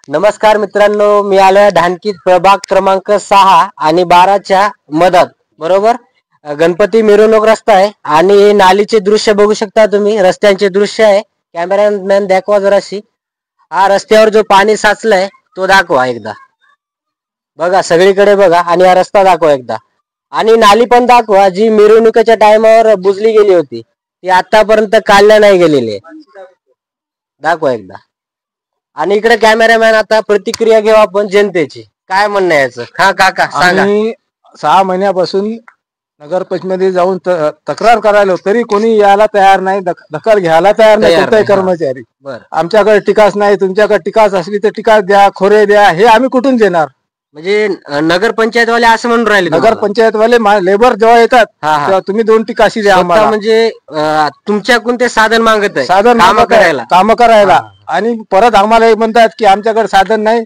नमस्कार मित्रांनो, मी आलोय धानकी प्रभाग क्रमांक 6 आणि 12च्या मधात बरोबर. गणपती मिरवणूक रस्ता आहे आणि नालीचे दृश्य बघू शकता तुम्ही. रस्त्यांचे दृश्य आहे. कॅमेरामॅन दाखवा जराशी. हा रस्त्यावर जो पाणी साचलाय तो दाखवा एकदा. बघा सगळीकडे बघा आणि हा रस्ता दाखवा एकदा. आणि नाली पण दाखवा जी मिरवणुकीच्या टायमावर बुजली गेली होती ती आतापर्यंत काढल्या नाही गेलेली आहे. दाखवा एकदा. आणि इकडे कॅमेरामॅन आता प्रतिक्रिया घेऊ आपण जनतेची. काय म्हणणं याचं? हा काका सांगा. 6 महिन्यापासून नगरपंचायतीमध्ये जाऊन तक्रार करायला तरी कोणी यायला तयार नाही, दखल घ्यायला तयार नाही कोणताही कर्मचारी. आमच्याकडे टिकास नाही, तुमच्याकडे टिकास असली तर टिकास द्या, खोरे द्या, हे आम्ही कुठून देणार? म्हणजे नगरपंचायत वाले असं म्हणून राहिले. नगरपंचायत वाले लेबर जेव्हा येतात तेव्हा तुम्ही 2 टिकाशी द्या आम्हाला. म्हणजे तुमच्याकडून ते साधन मागत आहे, साधन काम करायला आणि परत आम्हाला म्हणतात की आमच्याकडे साधन नाही,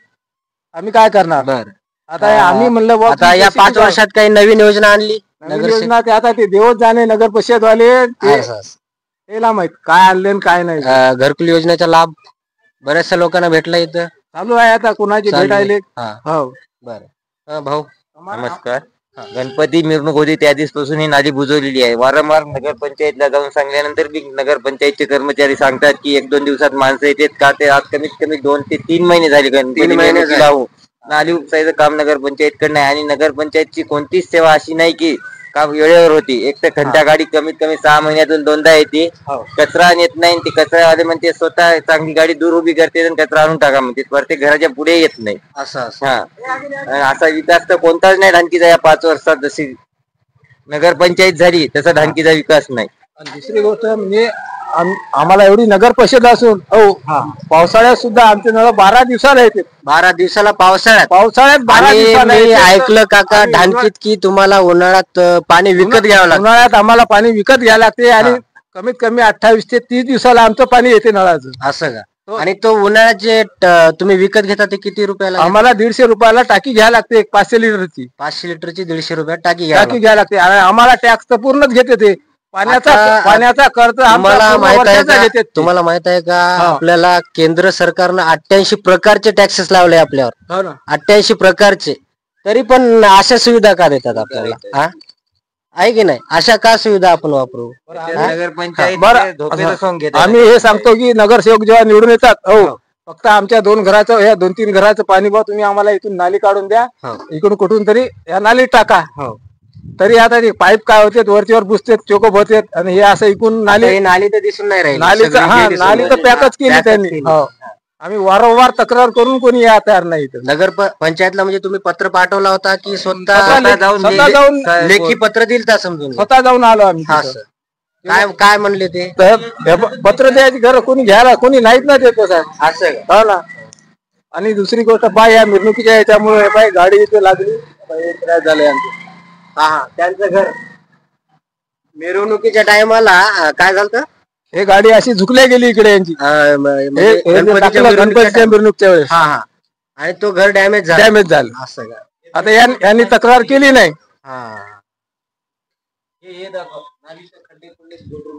आम्ही काय करणार? आता आम्ही म्हणलं आता या 5 वर्षात काही नवीन योजना आणली? नवीन योजना ते आता ते देवच जाणे नगर परिषद वाले, त्याला माहित काय आणले काय नाही. घरकुल योजनेचा लाभ बऱ्याचशा लोकांना भेटला इथं. चालू आहे आता कोणाची भेटायले. हो बरं. भाऊ नमस्कार. गणपती मिरवणूक होती त्या दिवसापासून ही नाली बुजवलेली आहे. वारंवार नगरपंचायतला जाऊन सांगल्यानंतर बी नगरपंचायतचे कर्मचारी सांगतात की 1-2 दिवसात माणसं येतात का ते. आज कमीत कमी 2 ते 3 महिने झाले गणपती लावून नाली उपसायचं काम नगरपंचायतकडनं आहे. आणि नगरपंचायतची कोणतीच सेवा अशी नाही की का वेळेवर होती. एक तर खंडा गाडी कमीत कमी 6 महिन्यातून 2दा येते. कचरा येत नाही, ते कचरावाले म्हणते स्वतः चांगली गाडी दूर उभी करते आणि कचरा आणून टाका म्हणते. प्रत्येक घराच्या पुढे येत नाही. असा विकास तर कोणताच नाही धानकीचा या 5 वर्षात. जशी नगरपंचायत झाली तसा धानकीचा विकास नाही. दुसरी गोष्ट म्हणजे आम्हाला एवढी नगर परिषद असून पावसाळ्यात सुद्धा आमचे नळ 12 दिवसाला येते. 12 दिवसाला पावसाळ्यात 12 दिवसाला. मी ऐकलं काका धानकीत की तुम्हाला उन्हाळ्यात पाणी विकत घ्यावं लागतं. उन्हाळ्यात आम्हाला पाणी विकत घ्यावं लागते आणि कमीत कमी 28 ते 30 दिवसाला आमचं पाणी येते नळाचं. असं का? आणि तो उन्हाळ्यात जे तुम्ही विकत घेता ते किती रुपयाला? आम्हाला 150 रुपयाला टाकी घ्यायला लागते. 500 लिटरची. 500 लिटरची 150 रुपयात टाकी घ्यायला लागते. आणि आम्हाला टॅक्स तर पूर्णच घेते ते. पाण्याचा खर्च तुम्हाला माहित आहे का? आपल्याला केंद्र सरकारनं 88 प्रकारचे टॅक्सेस लावले आपल्यावर. 88 प्रकारचे. तरी पण अशा सुविधा का देतात आपल्याला? आहे की नाही? अशा का सुविधा आपण वापरू? आम्ही हे सांगतो की नगरसेवक जेव्हा निवडून येतात फक्त आमच्या 2 घराचं या 2-3 घराचं पाणी भाव तुम्ही आम्हाला इथून नाली काढून द्या, इकडून कुठून तरी या नालीत टाका. तरी आता ते पाईप काय होते वरतीवर पुसतेत, चोकोप होते आणि हे असं इकून नाली तर दिसून नाही राहिली. नाली तर पॅकच केली त्यांनी. आम्ही वारंवार तक्रार करून कोणी या तयार नाही. नगर पंचायतला म्हणजे तुम्ही पत्र पाठवला होता की स्वतः जाऊन लेखी पत्र दिलं तर समजून? स्वतः जाऊन आलो आम्ही. काय म्हणले ते? पत्र द्यायची घर कोणी घ्यायला कोणी नाहीत ना देत असं. हो ना. आणि दुसरी गोष्ट पाय या मिरवणुकीच्या याच्यामुळे पाय गाडी इथे लागली झाले आमचे. त्यांचं घर मिरवणुकीच्या टायमाला काय झालं? हे गाडी अशी झुकल्या गेली इकडे यांची गणपतीच्या मिरवणुकीच्या वेळेस. आणि तो घर डॅमेज झाला. असं का? आता यांनी तक्रार केली नाही.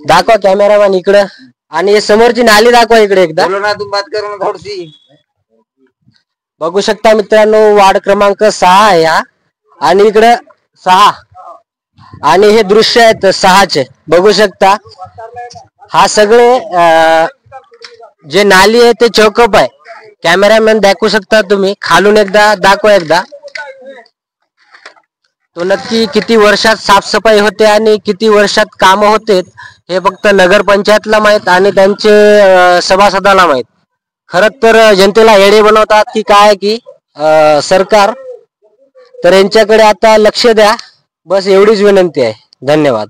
दाखवा कॅमेरामॅन इकडं. आणि समोरची नाली दाखवा इकडे एकदा. बघू शकता मित्रांनो, वार्ड क्रमांक 6 आहे हा. आणि इकडं 6 आणि हे दृश्य आहेत 6चे बघू शकता. हा सगळे जे नाली आहे ते चौकअप आहे. कॅमेरामॅन दाखवू शकता तुम्ही. खालून एकदा दाखवा एकदा. तो नक्की किती वर्षात साफसफाई होते आणि किती वर्षात काम होते हे फक्त नगरपंचायतला माहित आणि त्यांचे सभासदाला माहित. खरंच तर जनतेला येडे बनवतात की काय की सरकार. तर यांच्याकडे आता लक्ष द्या, बस एवढीच विनंती आहे. धन्यवाद.